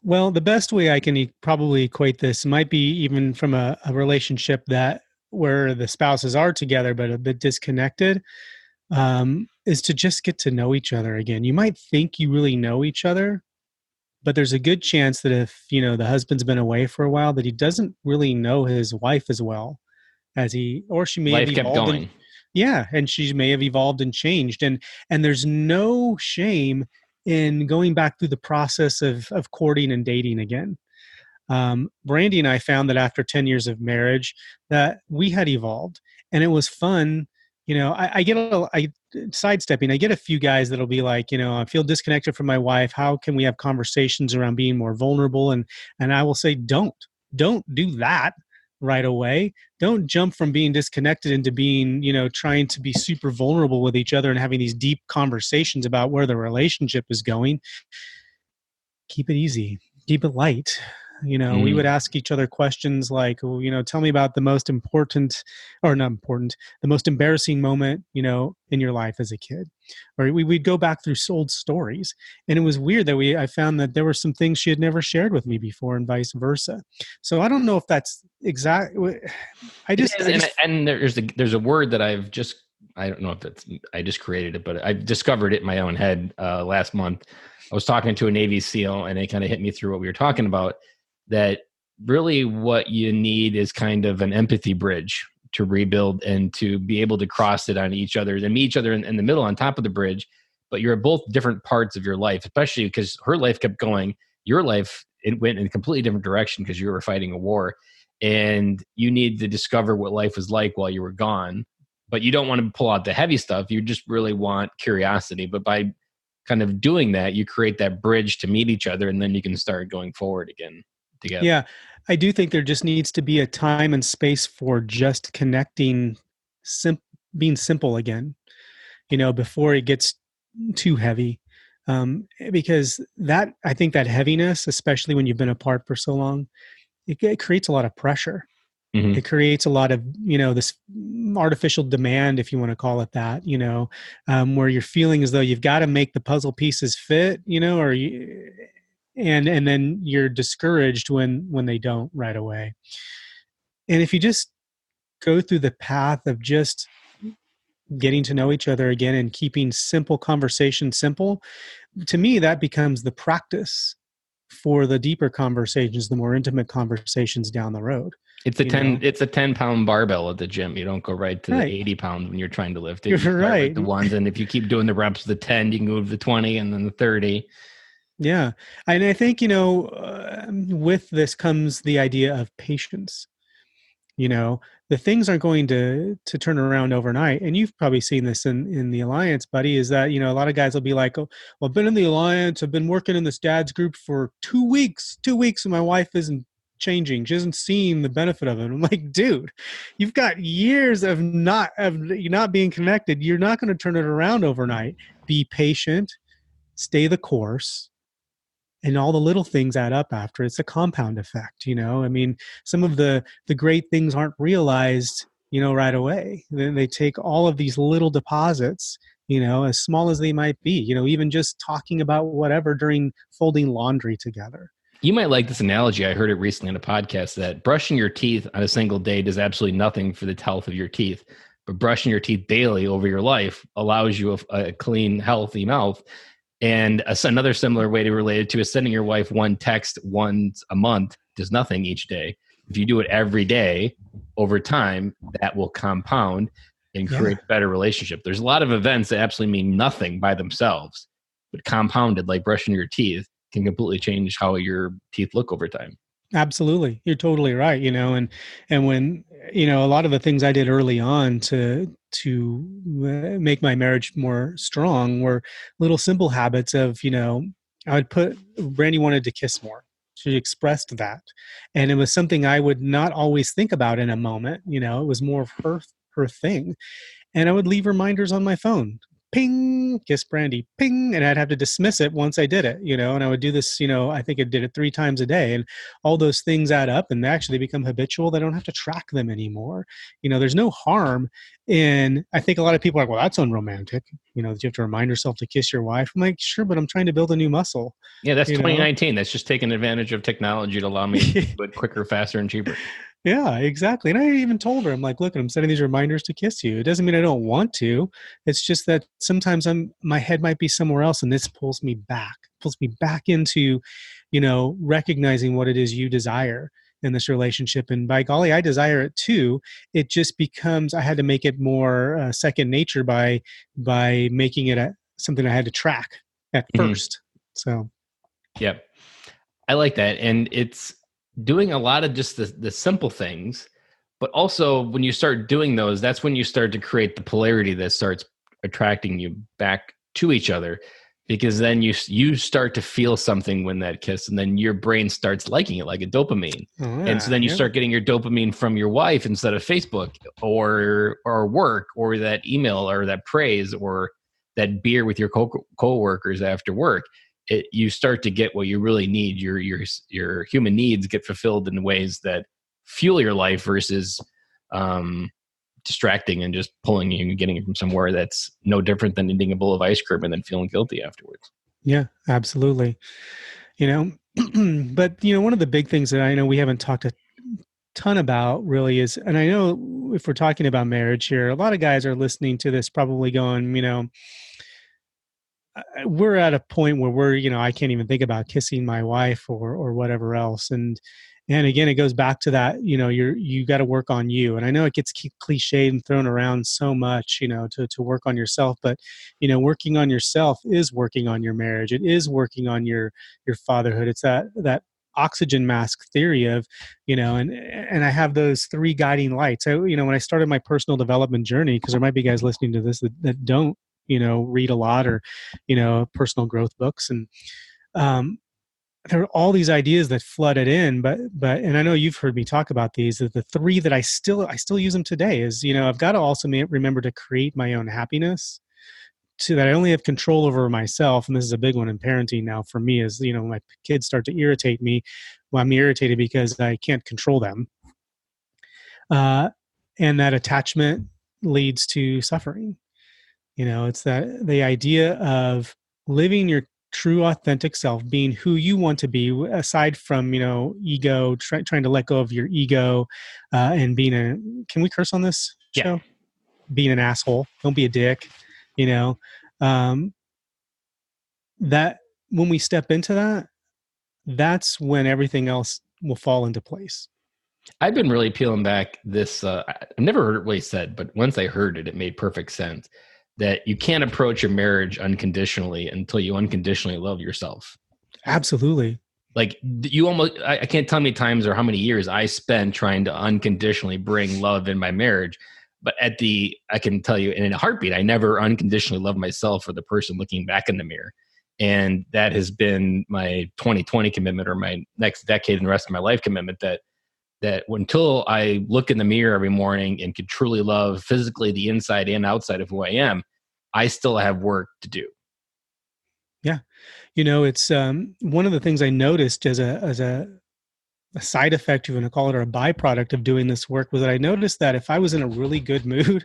Well, the best way I can probably equate this might be even from a relationship that where the spouses are together but a bit disconnected, is to just get to know each other again. You might think you really know each other, but there's a good chance that if the husband's been away for a while, that he doesn't really know his wife as well as he or she may have life kept evolved and going? yeah, and she may have evolved and changed, and there's no shame in going back through the process of courting and dating again. Brandy and I found that after 10 years of marriage that we had evolved, and it was fun. I get sidestepping. I get a few guys that'll be like, I feel disconnected from my wife. How can we have conversations around being more vulnerable? And I will say, don't do that right away. Don't jump from being disconnected into being, trying to be super vulnerable with each other and having these deep conversations about where the relationship is going. Keep it easy, keep it light. We would Mm. ask each other questions like, well, tell me about the most important, or not important, the most embarrassing moment, in your life as a kid. Or we'd go back through old stories. And it was weird that I found that there were some things she had never shared with me before and vice versa. So I don't know if that's exact. I It just, is, I just, and there's a word that I don't know if it's I just created it, but I discovered it in my own head last month. I was talking to a Navy SEAL, and it kind of hit me through what we were talking about. That really what you need is kind of an empathy bridge to rebuild and to be able to cross it on each other and meet each other in the middle on top of the bridge. But you're at both different parts of your life, especially because her life kept going. Your life, it went in a completely different direction because you were fighting a war, and you need to discover what life was like while you were gone. But you don't want to pull out the heavy stuff. You just really want curiosity. But by kind of doing that, you create that bridge to meet each other, and then you can start going forward again together. yeah, I do think there just needs to be a time and space for just connecting, being simple again, before it gets too heavy. Because I think that heaviness, especially when you've been apart for so long, it creates a lot of pressure. Mm-hmm. It creates a lot of, this artificial demand, if you want to call it that, where you're feeling as though you've got to make the puzzle pieces fit, and then you're discouraged when they don't right away. And if you just go through the path of just getting to know each other again and keeping simple conversation simple, to me that becomes the practice for the deeper conversations, the more intimate conversations down the road. It's a 10-pound barbell at the gym. You don't go right to the Right. 80 pounds when you're trying to lift it. You're You start with right. the ones, and if you keep doing the reps, the 10, you can go to the 20 and then the 30. Yeah. And I think, with this comes the idea of patience. you know the things aren't going to turn around overnight, and you've probably seen this in the alliance, buddy, is that a lot of guys will be like, oh, well, I've been in the alliance, I've been working in this dad's group for 2 weeks, and my wife isn't changing, she hasn't seen the benefit of it. I'm like, dude, you've got years of not being connected. You're not going to turn it around overnight. Be patient, stay the course, and all the little things add up after. It's a compound effect. I mean, some of the great things aren't realized right away. Then they take all of these little deposits, as small as they might be, even just talking about whatever during folding laundry together. You might like this analogy. I heard it recently in a podcast that brushing your teeth on a single day does absolutely nothing for the health of your teeth. But brushing your teeth daily over your life allows you a clean, healthy mouth. And another similar way to relate it to is sending your wife one text once a month does nothing each day. If you do it every day over time, that will compound and Yeah. create a better relationship. There's a lot of events that absolutely mean nothing by themselves, but compounded, like brushing your teeth, can completely change how your teeth look over time. Absolutely. You're totally right. And when, a lot of the things I did early on to make my marriage more strong were little simple habits of, I would put, Brandy wanted to kiss more. She expressed that. And it was something I would not always think about in a moment. It was more of her thing. And I would leave reminders on my phone. ping, kiss Brandy, ping, and I'd have to dismiss it once I did it, and I would do this, I think I did it 3 times a day, and all those things add up and they actually become habitual. They don't have to track them anymore. There's no harm in, I think a lot of people are like, well, that's unromantic, that you have to remind yourself to kiss your wife. I'm like, sure, but I'm trying to build a new muscle, Yeah, that's you know? 2019. That's just taking advantage of technology to allow me to do it quicker, faster, and cheaper. Yeah, exactly. And I even told her, I'm like, look, I'm setting these reminders to kiss you. It doesn't mean I don't want to. It's just that sometimes my head might be somewhere else, and this pulls me back into, recognizing what it is you desire in this relationship. And by golly, I desire it too. It just becomes, I had to make it more second nature by making it something I had to track at Mhm. first. So Yep. I like that. And it's doing a lot of just the simple things, but also when you start doing those, that's when you start to create the polarity that starts attracting you back to each other. Because then you start to feel something when that kiss, and then your brain starts liking it like a dopamine. oh, And so yeah, then you yeah. start getting your dopamine from your wife instead of Facebook or work or that email or that praise or that beer with your coworkers after work. You start to get what you really need. Your human needs get fulfilled in ways that fuel your life versus um, distracting and just pulling you and getting you from somewhere that's no different than eating a bowl of ice cream and then feeling guilty afterwards. Yeah, absolutely. You know, but one of the big things that I know we haven't talked a ton about really is, and I know if we're talking about marriage here, a lot of guys are listening to this probably going, we're at a point where I can't even think about kissing my wife or whatever else. And again, it goes back to that, you got to work on you. And I know it gets cliched and thrown around so much, to work on yourself, but working on yourself is working on your marriage. It is working on your fatherhood. It's that oxygen mask theory of, and I have those 3 guiding lights. When I started my personal development journey, because there might be guys listening to this that don't read a lot or personal growth books, and um, there are all these ideas that flooded in, but and I know you've heard me talk about these, that the 3 that I still use them today is, I've got to also remember to create my own happiness, so that I only have control over myself. And this is a big one in parenting now for me, is my kids start to irritate me. Well, I'm irritated because I can't control them, uh, and that attachment leads to suffering. It's that the idea of living your true authentic self, being who you want to be, aside from, ego, trying to let go of your ego, and being can we curse on this Yeah, show? Being an asshole. Don't be a dick, you know, um, that when we step into that, that's when everything else will fall into place. I've been really peeling back this. I've never heard it really said, but once I heard it, it made perfect sense that you can't approach your marriage unconditionally until you unconditionally love yourself. Absolutely. Like you almost, I can't tell how many times or how many years I spent trying to unconditionally bring love in my marriage. But I can tell you in a heartbeat, I never unconditionally loved myself or the person looking back in the mirror. And that has been my 2020 commitment or my next decade and the rest of my life commitment that until I look in the mirror every morning and can truly love physically the inside and outside of who I am, I still have work to do. Yeah. It's one of the things I noticed as a side effect, you want to call it, or a byproduct of doing this work, was that I noticed that if I was in a really good mood,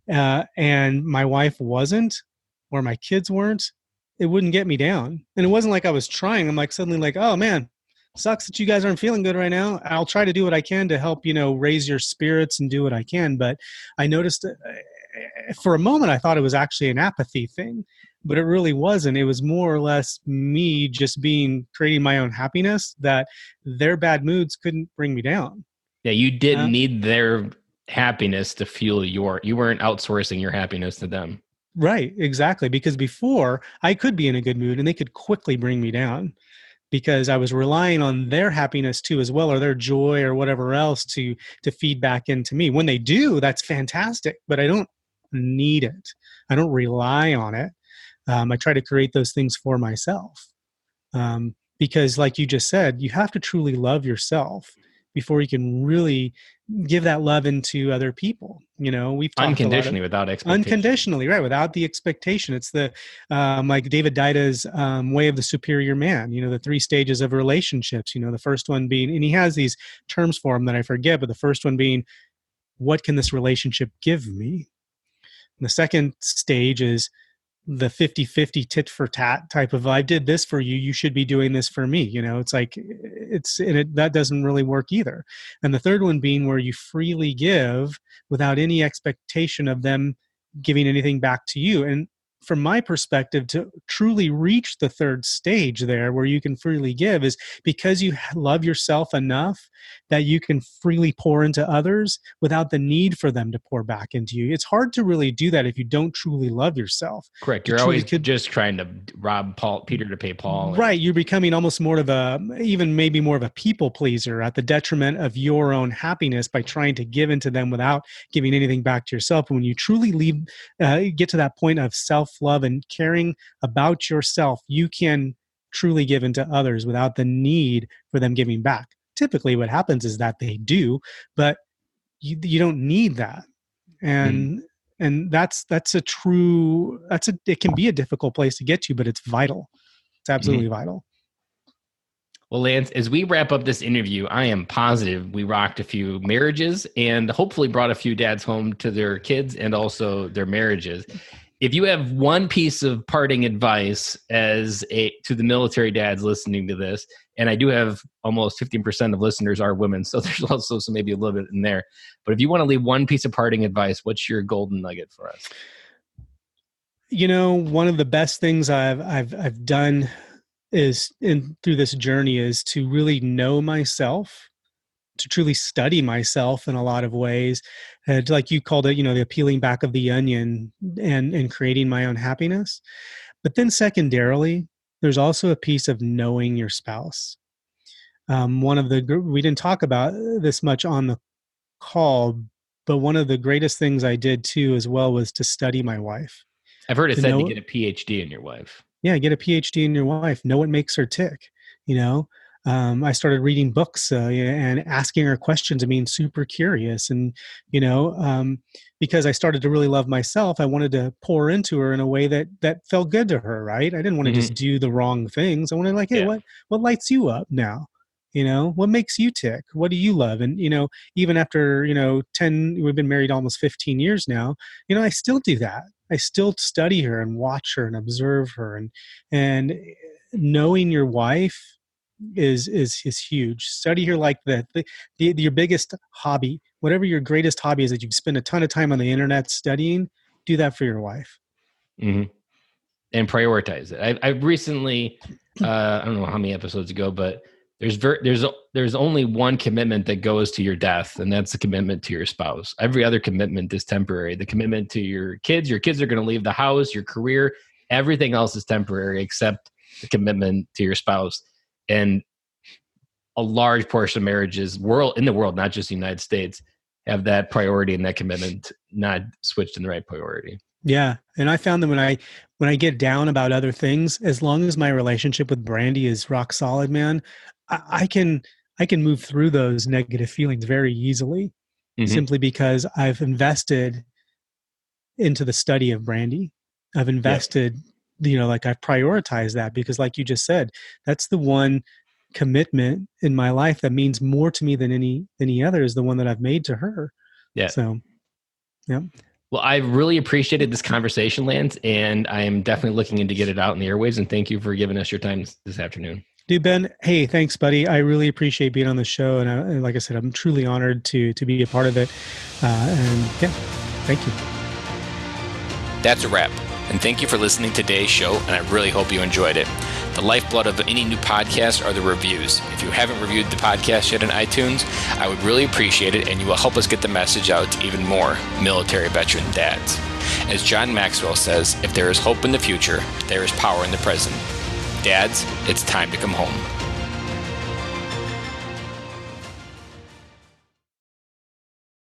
and my wife wasn't, or my kids weren't, it wouldn't get me down. And it wasn't like I was trying. I'm like suddenly like, oh man, sucks that you guys aren't feeling good right now. I'll try to do what I can to help, raise your spirits and do what I can. But I noticed that, for a moment, I thought it was actually an apathy thing, but it really wasn't. It was more or less me just creating my own happiness, that their bad moods couldn't bring me down. Yeah, you didn't Uh, need their happiness to fuel you weren't outsourcing your happiness to them. right, exactly. Because before, I could be in a good mood and they could quickly bring me down, because I was relying on their happiness too, as well, or their joy or whatever else to feed back into me. When they do, that's fantastic, but I don't need it. I don't rely on it. I try to create those things for myself, because, like you just said, you have to truly love yourself, before you can really give that love into other people. We've talked a lot of Unconditionally, without expectation. unconditionally, right? Without the expectation. It's the like David Dida's way of the superior man. The 3 stages of relationships. The first one being, and he has these terms for them that I forget, but the first one being, what can this relationship give me? And the second stage is the 50-50 tit for tat type of, I did this for you, you should be doing this for me. It's like, that doesn't really work either. And the third one being where you freely give without any expectation of them giving anything back to you. And from my perspective, to truly reach the third stage there where you can freely give is because you love yourself enough that you can freely pour into others without the need for them to pour back into you. It's hard to really do that if you don't truly love yourself. Correct. You're always just trying to rob Peter to pay Paul. Right. You're becoming almost more of even maybe more of a people pleaser at the detriment of your own happiness by trying to give into them without giving anything back to yourself. And when you truly get to that point of self-love and caring about yourself, you can truly give into others without the need for them giving back. Typically what happens is that they do, but you don't need that. And that's it can be a difficult place to get to, but it's vital. It's absolutely vital. Well, Lance, as we wrap up this interview, I am positive we rocked a few marriages and hopefully brought a few dads home to their kids and also their marriages. If you have one piece of parting advice to the military dads listening to this, and I do have almost 15% of listeners are women, so there's also maybe a little bit in there. But if you want to leave one piece of parting advice, what's your golden nugget for us? One of the best things I've done through this journey is to really know myself, to truly study myself in a lot of ways. Like you called it, the peeling back of the onion and creating my own happiness. But then secondarily, there's also a piece of knowing your spouse. We didn't talk about this much on the call, but one of the greatest things I did too as well was to study my wife. I've heard it said to get a PhD in your wife. Yeah, get a PhD in your wife. Know what makes her tick. I started reading books and asking her questions and being super curious. And, because I started to really love myself, I wanted to pour into her in a way that felt good to her, right? I didn't want to just do the wrong things. I wanted hey, what lights you up now? What makes you tick? What do you love? And, even after, we've been married almost 15 years now, I still do that. I still study her and watch her and observe her, and knowing your wife is huge. Study her like your biggest hobby, whatever your greatest hobby is that you've spent a ton of time on the internet studying, do that for your wife. And prioritize it. I recently, I don't know how many episodes ago, but there's only one commitment that goes to your death, and that's the commitment to your spouse. Every other commitment is temporary. The commitment to your kids are going to leave the house, your career, everything else is temporary except the commitment to your spouse. And a large portion of marriages in the world, not just the United States, have that priority and that commitment not switched in the right priority. Yeah. And I found that when I get down about other things, as long as my relationship with Brandy is rock solid, man, I can move through those negative feelings very easily, simply because I've invested into the study of Brandy. I've invested, I've prioritized that because, like you just said, that's the one commitment in my life that means more to me than any other, is the one that I've made to her. Yeah. So, yeah. Well, I really appreciated this conversation, Lance, and I am definitely looking into get it out in the airwaves. And thank you for giving us your time this afternoon. Dude, Ben, hey, thanks, buddy. I really appreciate being on the show. And like I said, I'm truly honored to be a part of it. And yeah, thank you. That's a wrap. And thank you for listening to today's show. And I really hope you enjoyed it. The lifeblood of any new podcast are the reviews. If you haven't reviewed the podcast yet on iTunes, I would really appreciate it. And you will help us get the message out to even more military veteran dads. As John Maxwell says, if there is hope in the future, there is power in the present. Dads, it's time to come home.